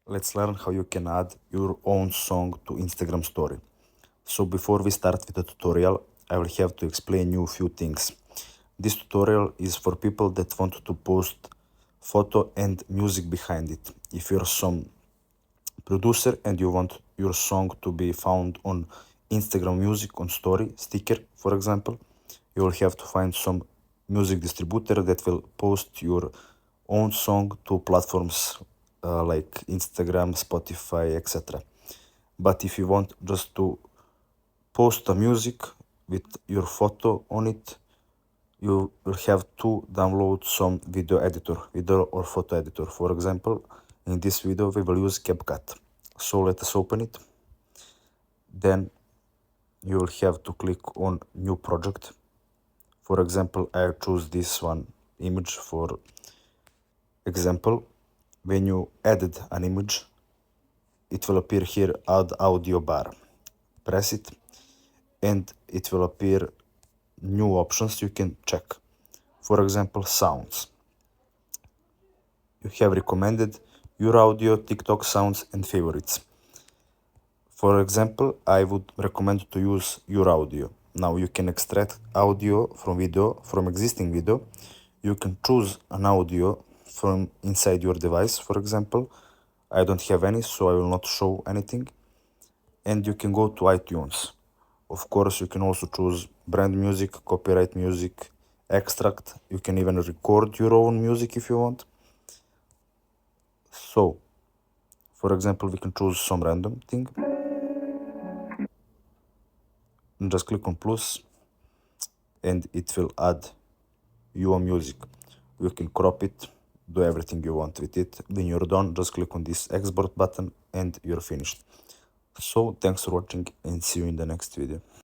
Let's learn how you can add your own song to Instagram story. So before we start with the tutorial, I will have to explain you a few things. This tutorial is for people that want to post photo and music behind it. If you're some producer and you want your song to be found on Instagram music on story sticker, for example, you will have to find some music distributor that will post your own song to platforms like Instagram, Spotify, etc. But if you want just to post a music with your photo on it, you will have to download some video or photo editor. For example, in this video we will use CapCut. So let us open it. Then you will have to click on new project. For example, I choose this one image for example. When you added an image, it will appear here add audio bar. Press it and it will appear new options you can check. For example, sounds. You have recommended your audio, TikTok sounds and favorites. For example, I would recommend to use your audio. Now you can extract audio from existing video. You can choose an audio from inside your device, for example. I don't have any, so I will not show anything. And you can go to iTunes. Of course, you can also choose brand music, copyright music, extract. You can even record your own music if you want. So, for example, we can choose some random thing. And just click on plus and it will add your music. You can crop it, do everything you want with it. When you're done, just click on this export button and you're finished. So thanks for watching and see you in the next video.